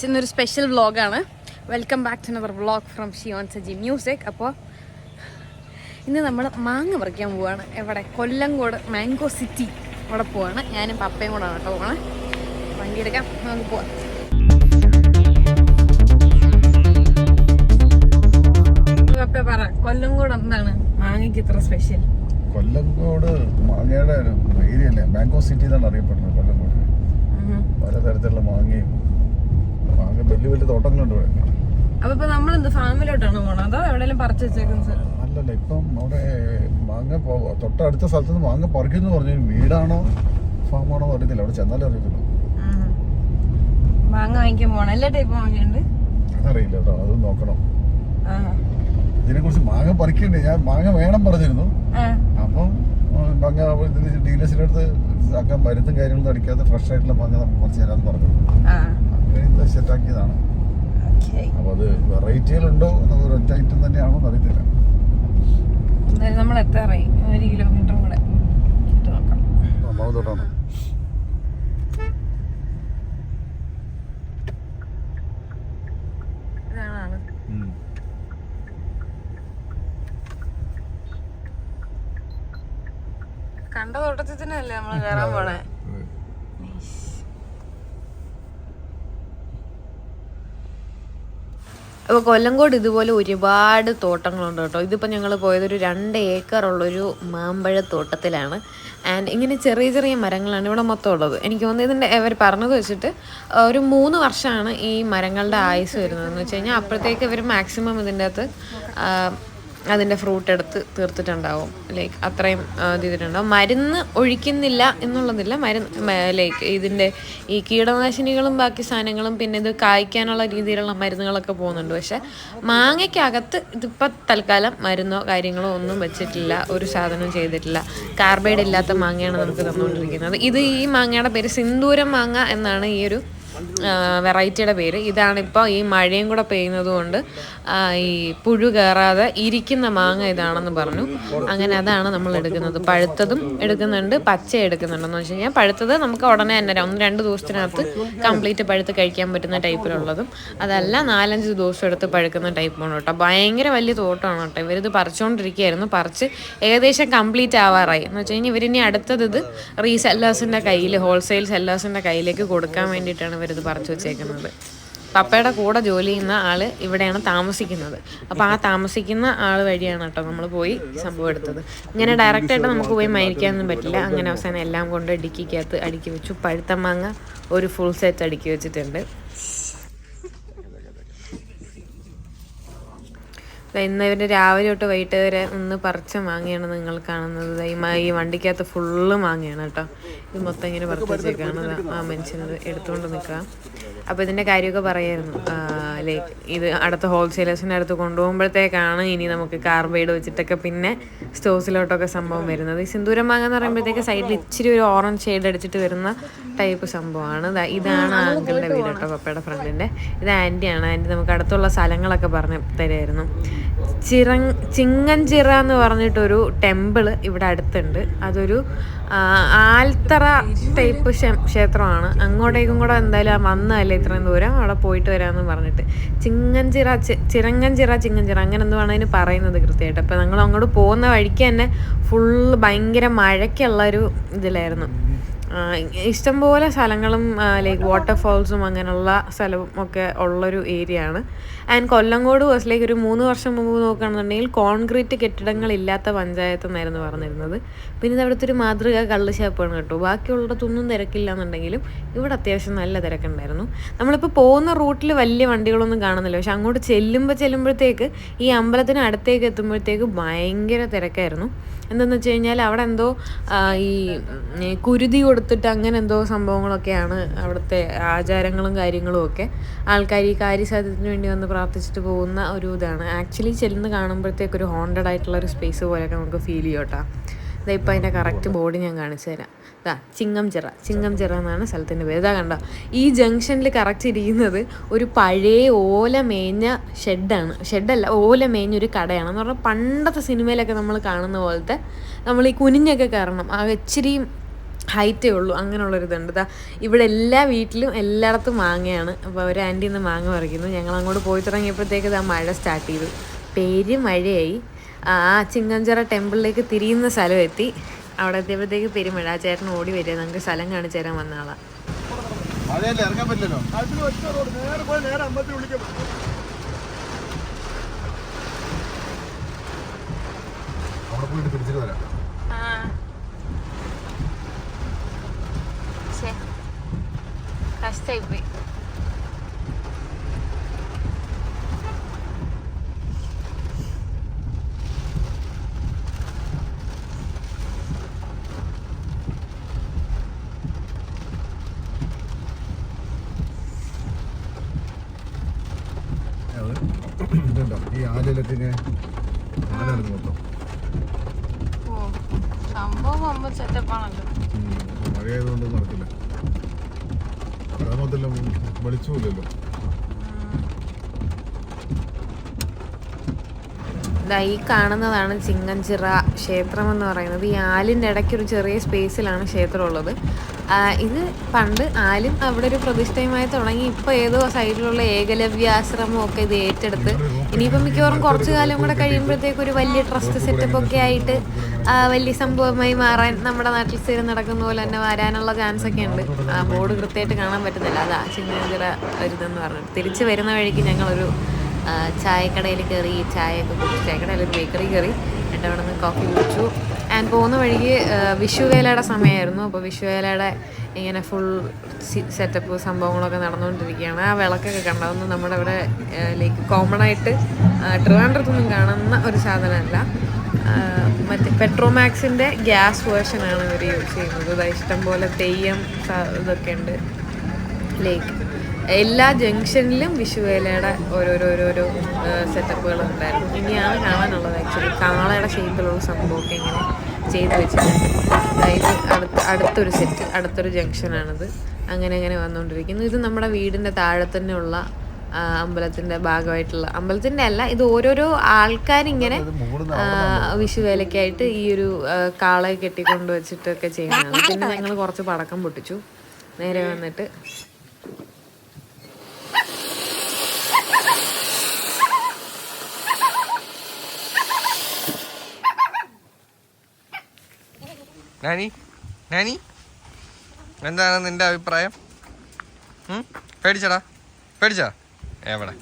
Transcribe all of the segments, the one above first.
ഇന്നൊരു സ്പെഷ്യൽ വ്ളോഗാണ്. Welcome back to another vlog from Shiyon Saji music. അപ്പോൾ ഇന്ന് നമ്മൾ മാങ്ങ പറിക്കാൻ പോവാണ്. എവിടെ? കൊല്ലങ്കോട് മാംഗോ സിറ്റി അവിടെ പോവാണ്. ഞാനും പപ്പയും കൂടാണ് കേട്ടോ പോകണേ. വണ്ടി എടുക്കാം, നമുക്ക് പോവാം. പപ്പ പറ, കൊല്ലങ്കോട് എന്താണ് മാങ്ങയ്ക്ക് ഇത്ര സ്പെഷ്യൽ? കൊല്ലങ്കോട് മാങ്ങയുടെ ഏരിയ അല്ലേ, മാംഗോ സിറ്റി എന്നാണ് അറിയപ്പെടുന്നത്. കൊല്ലങ്കോട് പലതരത്തിലുള്ള മാങ്ങയും വലിയ വലിയ തോട്ടങ്ങളുണ്ട് ഇവിടെ. അപ്പൊ നമ്മളെന്ത് ഫാമിലോട്ടാണ് പോണത് അതോ എവിടെയെങ്കിലും പറിച്ചു വെച്ചേക്കുന്നത്? അല്ലല്ല, ഇപ്പം അവിടെ മാങ്ങ തൊട്ടടുത്ത സ്ഥലത്ത് നിന്ന് മാങ്ങ പറിക്കുന്നു പറഞ്ഞു. വീടാണോ ഫാമാണോ അറിയത്തില്ല, അവിടെ ചെന്നാലേ അറിയത്തില്ല. മാങ്ങ വാങ്ങിക്കാൻ പോണം. എല്ലാ ടൈപ്പ് മാങ്ങയുണ്ട് അതറിയില്ല കേട്ടോ, അത് നോക്കണം. ഇതിനെ കുറിച്ച് മാങ്ങ പറിക്കണ്ടേ, ഞാൻ മാങ്ങ വേണം പറഞ്ഞിരുന്നു. അപ്പം മാങ്ങ ഡീലേഴ്സിന്റെ അടുത്ത് ആക്കാൻ മരുന്നും കാര്യങ്ങളൊന്നും അടിക്കാതെ ഫ്രഷ് ആയിട്ടുള്ള മാങ്ങ നമുക്ക് പറിച്ചു തരാന്ന് പറഞ്ഞു. അങ്ങനെ സെറ്റാക്കിയതാണ്. അപ്പൊ അത് വെറൈറ്റികളുണ്ടോ ഒരൊറ്റ ഐറ്റം തന്നെയാണോ എന്ന് അറിയത്തില്ല. നമ്മൾ എത്താറായി, 1 കിലോമീറ്റർ കൂടെ നോക്കാം. ഒന്നാമതോട്ടാണ് കണ്ട തോട്ടത്തിൽ തന്നെയല്ലേ നമ്മള് കയറാൻ പോണേ. അപ്പോൾ കൊല്ലങ്കോട് ഇതുപോലെ ഒരുപാട് തോട്ടങ്ങളുണ്ട് കേട്ടോ. ഇതിപ്പോൾ ഞങ്ങൾ പോയതൊരു 2 ഏക്കറുള്ളൊരു മാമ്പഴത്തോട്ടത്തിലാണ്. ആൻഡ് ഇങ്ങനെ ചെറിയ ചെറിയ മരങ്ങളാണ് ഇവിടെ മൊത്തം ഉള്ളത്. എനിക്ക് തോന്നുന്നു ഇതിൻ്റെ അവർ പറഞ്ഞത് വെച്ചിട്ട് ഒരു 3 വർഷമാണ് ഈ മരങ്ങളുടെ ആയുസ് വരുന്നതെന്ന് വെച്ച് കഴിഞ്ഞാൽ അപ്പോഴത്തേക്ക് ഇവർ മാക്സിമം ഇതിൻ്റെ അകത്ത് അതിൻ്റെ ഫ്രൂട്ട് എടുത്ത് തീർത്തിട്ടുണ്ടാവും. ലൈക്ക് അത്രയും ചെയ്തിട്ടുണ്ടാവും. മരുന്ന് ഒഴിക്കുന്നില്ല എന്നുള്ളതില്ല, മരുന്ന് ലൈക്ക് ഇതിൻ്റെ ഈ കീടനാശിനികളും ബാക്കി സാധനങ്ങളും പിന്നെ ഇത് കായ്ക്കാനുള്ള രീതിയിലുള്ള മരുന്നുകളൊക്കെ പോകുന്നുണ്ട്. പക്ഷെ മാങ്ങയ്ക്കകത്ത് ഇതിപ്പോൾ തൽക്കാലം മരുന്നോ കാര്യങ്ങളോ ഒന്നും വെച്ചിട്ടില്ല, ഒരു സാധനവും ചെയ്തിട്ടില്ല. കാർബൈഡ് ഇല്ലാത്ത മാങ്ങയാണ് നമുക്ക് തന്നുകൊണ്ടിരിക്കുന്നത്. ഇത് ഈ മാങ്ങയുടെ പേര് സിന്ദൂരം മാങ്ങ എന്നാണ് ഈ ഒരു വെറൈറ്റിയുടെ പേര്. ഇതാണിപ്പോൾ ഈ മഴയും കൂടെ പെയ്യുന്നത് കൊണ്ട് ഈ പുഴു കയറാതെ ഇരിക്കുന്ന മാങ്ങ ഇതാണെന്ന് പറഞ്ഞു. അങ്ങനെ അതാണ് നമ്മൾ എടുക്കുന്നത്. പഴുത്തതും എടുക്കുന്നുണ്ട്, പച്ച എടുക്കുന്നുണ്ടെന്ന് വെച്ച് കഴിഞ്ഞാൽ പഴുത്തത് നമുക്ക് ഉടനെ തന്നെ 1-2 ദിവസത്തിനകത്ത് കംപ്ലീറ്റ് പഴുത്ത് കഴിക്കാൻ പറ്റുന്ന ടൈപ്പിലുള്ളതും, അതല്ല 4-5 ദിവസം എടുത്ത് പഴുക്കുന്ന ടൈപ്പാണ് കേട്ടോ. ഭയങ്കര വലിയ തോട്ടമാണ് കേട്ടോ. ഇവരിത് പറിച്ചുകൊണ്ടിരിക്കുകയായിരുന്നു. പറിച്ച് ഏകദേശം കംപ്ലീറ്റ് ആവാറായി എന്ന് വെച്ച് കഴിഞ്ഞാൽ ഇവരിനി അടുത്തത് ഇത് റീസെല്ലേഴ്സിൻ്റെ കയ്യിൽ, ഹോൾസെയിൽ സെല്ലേഴ്സിൻ്റെ കയ്യിലേക്ക് കൊടുക്കാൻ വേണ്ടിയിട്ടാണ് ഇവരിത് പറിച്ചു വെച്ചേക്കുന്നത്. പപ്പയുടെ കൂടെ ജോലി ചെയ്യുന്ന ആള് ഇവിടെയാണ് താമസിക്കുന്നത്. അപ്പോൾ ആ താമസിക്കുന്ന ആൾ വഴിയാണ് കേട്ടോ നമ്മൾ പോയി സംഭവം എടുത്തത്. ഇങ്ങനെ ഡയറക്റ്റായിട്ട് നമുക്ക് പോയി മരിക്കാനൊന്നും പറ്റില്ല. അങ്ങനെ അവസാനം എല്ലാം കൊണ്ട് ഡിക്കിക്കകത്ത് അടുക്കി വെച്ചു. പഴുത്ത മാങ്ങ ഒരു ഫുൾ സെറ്റ് അടുക്കി വെച്ചിട്ടുണ്ട്. ഇന്ന് ഇവര് രാവിലെ തൊട്ട് വൈകിട്ട് വരെ ഒന്ന് പറിച്ച മാങ്ങയാണ് നിങ്ങൾ കാണുന്നത്. ഈ വണ്ടിക്കകത്ത് ഫുള്ള് മാങ്ങയാണ് കേട്ടോ. ഇത് മൊത്തം ഇങ്ങനെ പറിച്ച് വെച്ചേക്കാണ് ആ മനുഷ്യനത് എടുത്തുകൊണ്ട് നിൽക്കുക. അപ്പോൾ ഇതിൻ്റെ കാര്യമൊക്കെ പറയായിരുന്നു. ലൈക്ക് ഇത് അടുത്ത ഹോൾസെയിലേഴ്സിൻ്റെ അടുത്ത് കൊണ്ടുപോകുമ്പോഴത്തേക്കാണ് ഇനി നമുക്ക് കാർബൈഡ് വെച്ചിട്ടൊക്കെ പിന്നെ സ്റ്റോഴ്സിലോട്ടൊക്കെ സംഭവം വരുന്നത്. ഈ സിന്ദൂരം മാങ്ങ എന്ന് പറയുമ്പോഴത്തേക്ക് സൈഡിൽ ഇച്ചിരി ഒരു ഓറഞ്ച് ഷെയ്ഡ് അടിച്ചിട്ട് വരുന്ന ടൈപ്പ് സംഭവമാണ്. ഇതാണ് അങ്കിളുടെ വീട് കേട്ടോ, പപ്പയുടെ ഫ്രണ്ടിൻ്റെ. ഇത് ആൻറ്റിയാണ്. ആൻറ്റി നമുക്ക് അടുത്തുള്ള സ്ഥലങ്ങളൊക്കെ പറഞ്ഞു തരുമായിരുന്നു. ചിങ്ങഞ്ചിറ എന്ന് പറഞ്ഞിട്ടൊരു ടെമ്പിള് ഇവിടെ അടുത്തുണ്ട്. അതൊരു ആൽത്തറ ടൈപ്പ് ക്ഷേത്രമാണ്. അങ്ങോട്ടേക്കും കൂടെ എന്തായാലും വന്നതല്ലേ ഇത്രയും ദൂരം, അവിടെ പോയിട്ട് വരാമെന്ന് പറഞ്ഞിട്ട്. ചിറങ്ങഞ്ചിറ അങ്ങനെ എന്തുവാണ് അതിന് പറയുന്നത് കൃത്യമായിട്ട്. അപ്പോൾ ഞങ്ങൾ അങ്ങോട്ട് പോകുന്ന വഴിക്ക് തന്നെ ഫുള്ള് ഭയങ്കര മഴയ്ക്കുള്ളൊരു ഇതിലായിരുന്നു. ഇഷ്ടംപോലെ സ്ഥലങ്ങളും ലൈക്ക് വാട്ടർഫോൾസും അങ്ങനെയുള്ള സ്ഥലവും ഒക്കെ ഉള്ളൊരു ഏരിയ ആണ്. ആൻഡ് കൊല്ലങ്കോട് ബസ്സിലേക്ക് ഒരു 3 വർഷം മുമ്പ് നോക്കുകയാണെന്നുണ്ടെങ്കിൽ കോൺക്രീറ്റ് കെട്ടിടങ്ങളില്ലാത്ത പഞ്ചായത്ത് എന്നായിരുന്നു പറഞ്ഞിരുന്നത്. പിന്നെ ഇത് അവിടുത്തെ ഒരു മാതൃക കള്ള് ഷാപ്പാണ് കേട്ടോ. ബാക്കിയുള്ളിടത്തൊന്നും തിരക്കില്ല എന്നുണ്ടെങ്കിലും ഇവിടെ അത്യാവശ്യം നല്ല തിരക്കുണ്ടായിരുന്നു. നമ്മളിപ്പോൾ പോകുന്ന റൂട്ടിൽ വലിയ വണ്ടികളൊന്നും കാണുന്നില്ല. പക്ഷെ അങ്ങോട്ട് ചെല്ലുമ്പോഴത്തേക്ക് ഈ അമ്പലത്തിന് അടുത്തേക്ക് എത്തുമ്പോഴത്തേക്ക് ഭയങ്കര തിരക്കായിരുന്നു. എന്താണെന്ന് വെച്ച് കഴിഞ്ഞാൽ അവിടെ എന്തോ ഈ കുരുതി കൊടുത്തിട്ട് അങ്ങനെ എന്തോ സംഭവങ്ങളൊക്കെയാണ് അവിടുത്തെ ആചാരങ്ങളും കാര്യങ്ങളും ഒക്കെ. ആൾക്കാർ ഈ കാര്യസാധ്യത്തിന് വേണ്ടി വന്ന് പ്രാർത്ഥിച്ചിട്ട് പോകുന്ന ഒരു ഇതാണ്. ആക്ച്വലി ചെല്ലുന്ന കാണുമ്പോഴത്തേക്കൊരു ഹോണ്ടഡ് ആയിട്ടുള്ളൊരു സ്പേസ് പോലെയൊക്കെ നമുക്ക് ഫീൽ ചെയ്യും കേട്ടോ. ഇപ്പം അതിൻ്റെ കറക്റ്റ് ബോർഡ് ഞാൻ കാണിച്ചു തരാം. ചിങ്ങംചിറ എന്നാണ് സ്ഥലത്തിൻ്റെ പേര്. ഇതാ കണ്ടോ, ഈ ജംഗ്ഷനിൽ കറക്റ്റ് ഇരിക്കുന്നത് ഒരു പഴയ ഓല മേഞ്ഞ ഷെഡല്ല, ഓല മേഞ്ഞൊരു കടയാണ്. എന്ന് പറഞ്ഞാൽ പണ്ടത്തെ സിനിമയിലൊക്കെ നമ്മൾ കാണുന്ന പോലത്തെ, നമ്മൾ ഈ കുനിഞ്ഞൊക്കെ കയറണം, ആ ഇച്ചിരി ഹൈറ്റേ ഉള്ളൂ, അങ്ങനെയുള്ളൊരിതുണ്ട്. ഇതാ ഇവിടെ എല്ലാ വീട്ടിലും എല്ലായിടത്തും മാങ്ങയാണ്. അപ്പോൾ ഒരു ആൻറ്റി ഇന്ന് മാങ്ങ പറിക്കുന്നു. ഞങ്ങൾ അങ്ങോട്ട് പോയി തുടങ്ങിയപ്പോഴത്തേക്ക് ഇതാ മഴ സ്റ്റാർട്ട് ചെയ്തു, പെരുമഴയായി. ആ ചിങ്ങഞ്ചിറ ടെമ്പിളിലേക്ക് തിരിയുന്ന സ്ഥലം എത്തി. അവിടെ എത്തിയപ്പോഴത്തേക്ക് പെരുമഴ. ആ ചേട്ടൻ ഓടി വരിക, നമുക്ക് സ്ഥലം കാണിച്ചു തരാൻ വന്ന ആളാണ്. ഇറങ്ങാൻ പറ്റില്ലല്ലോ. അവിടെ പോയിട്ട് പിടിച്ചിട്ട് വരാം. കഷ്ടായിപ്പോയി. ഇതുണ്ടോ ഈ ആലിലൊക്കെ ഇങ്ങനെ ആലായിരുന്നു മൊത്തം. മഴയായതുകൊണ്ട് നടക്കില്ല. ഗ്രാമത്തിലും വെളിച്ചമില്ലല്ലോ. ഈ കാണുന്നതാണ് ചിങ്ങഞ്ചിറ ക്ഷേത്രം എന്ന് പറയുന്നത്. ഈ ആലിൻ്റെ ഇടയ്ക്കൊരു ചെറിയ സ്പേസിലാണ് ക്ഷേത്രം ഉള്ളത്. ഇത് പണ്ട് ആലും അവിടെ ഒരു പ്രതിഷ്ഠയുമായി തുടങ്ങി. ഇപ്പോൾ ഏതോ സൈഡിലുള്ള ഏകലവ്യാശ്രമം ഒക്കെ ഇത് ഏറ്റെടുത്ത് ഇനിയിപ്പം മിക്കവാറും കുറച്ചു കാലം കൂടെ കഴിയുമ്പോഴത്തേക്ക് ഒരു വലിയ ട്രസ്റ്റ് സെറ്റപ്പ് ഒക്കെ ആയിട്ട് വലിയ സംഭവമായി മാറാൻ നമ്മുടെ നാട്ടിൽ സ്ഥിരം നടക്കുന്ന പോലെ തന്നെ വരാനുള്ള ചാൻസ് ഒക്കെ ഉണ്ട്. ബോർഡ് കൃത്യമായിട്ട് കാണാൻ പറ്റുന്നില്ല. അതാ ചിങ്ങഞ്ചിറ ഒരിതെന്ന് പറഞ്ഞു. തിരിച്ച് വരുന്ന വഴിക്ക് ഞങ്ങളൊരു ചായക്കടയിൽ കയറി, ചായയൊക്കെ കുടിച്ചു. ചായക്കടയിൽ ഒരു ബേക്കറി കയറി, എന്നിട്ട് അവിടെ നിന്ന് കോഫി കുടിച്ചു. ആൻഡ് പോകുന്ന വഴിക്ക് വിഷുവേലയുടെ സമയമായിരുന്നു. അപ്പോൾ വിഷുവേലയുടെ ഇങ്ങനെ ഫുൾ സെറ്റപ്പ് സംഭവങ്ങളൊക്കെ നടന്നുകൊണ്ടിരിക്കുകയാണ്. ആ വിളക്കൊക്കെ കണ്ടതൊന്നും നമ്മുടെ ഇവിടെ ലൈക്ക് കോമൺ ആയിട്ട് ട്രിവാൻഡ്രത്തൊന്നും കാണുന്ന ഒരു സാധനമല്ല. മറ്റേ പെട്രോമാക്സിൻ്റെ ഗ്യാസ് വേർഷനാണ് ഇവർ യൂസ് ചെയ്യുന്നത്. അത് ഇഷ്ടംപോലെ തെയ്യം ഇതൊക്കെ ഉണ്ട്. ലൈക്ക് എല്ലാ ജംഗ്ഷനിലും വിഷുവേലയുടെ ഓരോരോ സെറ്റപ്പുകൾ ഉണ്ടായിരുന്നു. ഇനിയാണ് കാണാനുള്ളത്. ആക്ച്വലി കാളയുടെ ഷേപ്പിലുള്ള സംഭവമൊക്കെ ഇങ്ങനെ ചെയ്ത് വെച്ചിട്ടുണ്ട്. അതായത് അടുത്തൊരു സെറ്റ്, അടുത്തൊരു ജംഗ്ഷനാണിത്. അങ്ങനെ വന്നുകൊണ്ടിരിക്കുന്നു. ഇത് നമ്മുടെ വീടിൻ്റെ താഴെ തന്നെയുള്ള അമ്പലത്തിൻ്റെ ഭാഗമായിട്ടുള്ള, അമ്പലത്തിൻ്റെ അല്ല, ഇത് ഓരോരോ ആൾക്കാരിങ്ങനെ വിഷുവേലയ്ക്കായിട്ട് ഈ ഒരു കാളയെ കെട്ടിക്കൊണ്ട് വെച്ചിട്ടൊക്കെ ചെയ്യുന്നതാണ്. പിന്നെ ഞങ്ങൾ കുറച്ച് പടക്കം പൊട്ടിച്ചു. നേരെ വന്നിട്ട് നാനി എന്താണ് നിന്റെ അഭിപ്രായം? പേടിച്ചാ എവിടെ?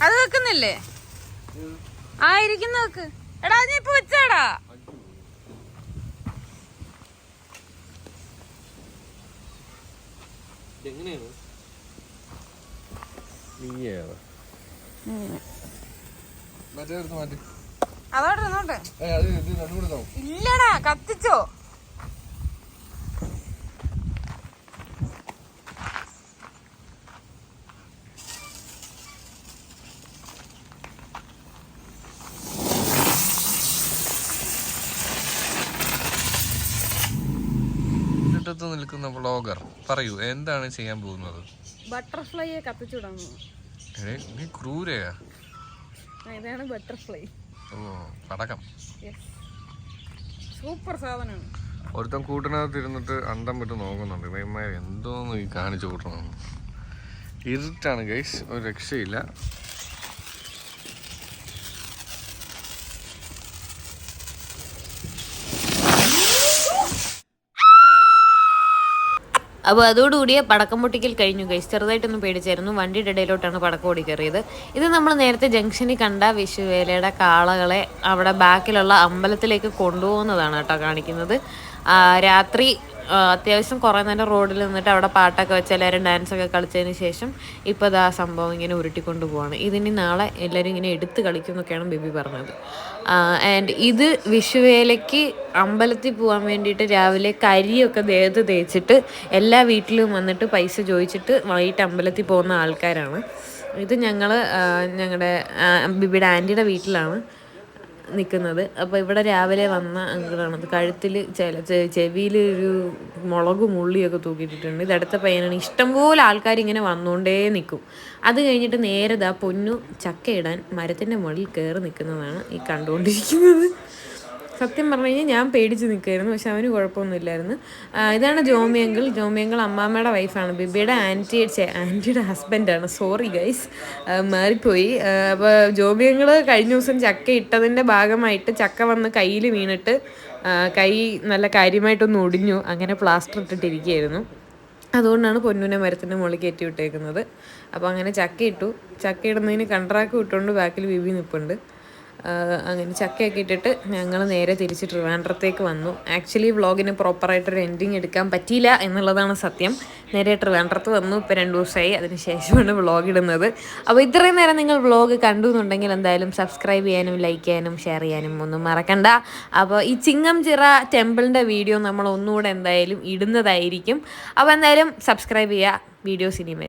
അത് വെക്കുന്നില്ലേ? ആയിരിക്കുന്ന വെക്ക്. എടാ നീ ഇപ്പൊ വെച്ചാടാ. അതോട്ടെ നോട്ടെ. ഇല്ലടാ, കത്തിച്ചോ? നിൽക്കുന്ന വ്ളോഗർ പറയൂ, എന്താണ് ചെയ്യാൻ പോകുന്നത്? ബട്ടർഫ്ലൈയെ കത്തിച്ചുവിടാൻ. നീ ക്രൂരയാ. ഇതാണ് ബട്ടർഫ്ലൈ. ഓ, പടക്കം. സൂപ്പർ സാധനമാണ്. ഒരുത്തൻ കൂട്ടിനകത്ത് ഇരുന്നിട്ട് അണ്ടം വിട്ട് നോക്കുന്നുണ്ട്. ഇവന്മാർ എന്തോന്ന് ഈ കാണിച്ചു കൂട്ടണം. ഇരുട്ടാണ് ഗൈസ്, ഒരു രക്ഷയില്ല. അപ്പോൾ അതോടുകൂടിയ പടക്കം പൊട്ടിക്കൽ കഴിഞ്ഞു ഗൈസ്. ചെറുതായിട്ടൊന്ന് പേടിച്ചായിരുന്നു. വണ്ടിയുടെ ഇടയിലോട്ടാണ് പടക്കം ഓടി കയറിയത്. ഇത് നമ്മൾ നേരത്തെ ജംഗ്ഷനിൽ കണ്ട വിഷുവേലയുടെ കാളകളെ അവിടെ ബാക്കിലുള്ള അമ്പലത്തിലേക്ക് കൊണ്ടുപോകുന്നതാണ് കേട്ടോ കാണിക്കുന്നത്. രാത്രി അത്യാവശ്യം കുറേ നേരം റോഡിൽ നിന്നിട്ട് അവിടെ പാട്ടൊക്കെ വെച്ച് എല്ലാവരും ഡാൻസൊക്കെ കളിച്ചതിന് ശേഷം ഇപ്പോൾ ഇതാ സംഭവം ഇങ്ങനെ ഉരുട്ടിക്കൊണ്ട് പോവാണ്. ഇതിനി നാളെ എല്ലാവരും ഇങ്ങനെ എടുത്ത് കളിക്കും എന്നൊക്കെയാണ് ബേബി പറഞ്ഞത്. ആൻഡ് ഇത് വിഷുവേലയ്ക്ക് അമ്പലത്തിൽ പോകാൻ വേണ്ടിയിട്ട് രാവിലെ കരിയൊക്കെ ദേഹത്ത് തേച്ചിട്ട് എല്ലാ വീട്ടിലും വന്നിട്ട് പൈസ ചോദിച്ചിട്ട് വൈകിട്ട് അമ്പലത്തിൽ പോകുന്ന ആൾക്കാരാണ്. ഇത് ഞങ്ങളുടെ ബിബിയുടെ ആൻറ്റിയുടെ വീട്ടിലാണ് നിൽക്കുന്നത്. അപ്പോൾ ഇവിടെ രാവിലെ വന്ന അങ്കിളാണത്. കഴുത്തിൽ ചെവിയിൽ ഒരു മുളകും ഉള്ളിയൊക്കെ തൂക്കിയിട്ടിട്ടുണ്ട്. ഇതടുത്ത പയ്യനാണ്. ഇഷ്ടംപോലെ ആൾക്കാർ ഇങ്ങനെ വന്നുകൊണ്ടേ നിൽക്കും. അത് കഴിഞ്ഞിട്ട് നേരെ പൊന്നു ചക്ക ഇടാൻ മരത്തിൻ്റെ മുകളിൽ കയറി നിൽക്കുന്നതാണ് ഈ കണ്ടുകൊണ്ടിരിക്കുന്നത്. സത്യം പറഞ്ഞു കഴിഞ്ഞാൽ ഞാൻ പേടിച്ച് നിൽക്കുമായിരുന്നു, പക്ഷെ അവന് കുഴപ്പമൊന്നുമില്ലായിരുന്നു. ഇതാണ് ജോമി അങ്കിൾ അമ്മാമ്മയുടെ വൈഫാണ്. ബിബിയുടെ ആൻറ്റിയുടെ ഹസ്ബൻഡാണ്. സോറി ഗൈസ്, മാറിപ്പോയി. അപ്പോൾ ജോമി അങ്കിൾ കഴിഞ്ഞ ദിവസം ചക്ക ഇട്ടതിൻ്റെ ഭാഗമായിട്ട് ചക്ക വന്ന് കയ്യിൽ വീണിട്ട് കൈ നല്ല കാര്യമായിട്ടൊന്ന് ഒടിഞ്ഞു. അങ്ങനെ പ്ലാസ്റ്റർ ഇട്ടിട്ടിരിക്കുകയായിരുന്നു. അതുകൊണ്ടാണ് പൊന്നുവിനെ മരത്തിൻ്റെ മുകളിൽ കയറ്റി വിട്ടേക്കുന്നത്. അപ്പോൾ അങ്ങനെ ചക്ക ഇടുന്നതിന് കണ്ട്രാക്ക് ഇട്ടുകൊണ്ട് ബാക്കിൽ ബിബി നിൽപ്പുണ്ട്. അങ്ങനെ ചക്കയൊക്കെ ഇട്ടിട്ട് ഞങ്ങൾ നേരെ തിരിച്ച് ട്രിവാൻഡ്രത്തേക്ക് വന്നു. ആക്ച്വലി വ്ളോഗിന് പ്രോപ്പറായിട്ടൊരു എൻഡിങ് എടുക്കാൻ പറ്റിയില്ല എന്നുള്ളതാണ് സത്യം. നേരെ ട്രിവാൻഡ്രത്ത് വന്നു. ഇപ്പോൾ 2 ദിവസമായി. അതിന് ശേഷമാണ് വ്ളോഗ് ഇടുന്നത്. അപ്പോൾ ഇത്രയും നേരം നിങ്ങൾ വ്ളോഗ് കണ്ടു എന്നുണ്ടെങ്കിൽ എന്തായാലും സബ്സ്ക്രൈബ് ചെയ്യാനും ലൈക്ക് ചെയ്യാനും ഷെയർ ചെയ്യാനും ഒന്നും മറക്കണ്ട. അപ്പോൾ ഈ ചിങ്ങംചിറ ടെമ്പിളിൻ്റെ വീഡിയോ നമ്മൾ ഒന്നുകൂടെ എന്തായാലും ഇടുന്നതായിരിക്കും. അപ്പോൾ എന്തായാലും സബ്സ്ക്രൈബ് ചെയ്യുക. വീഡിയോസ് ഇനിയും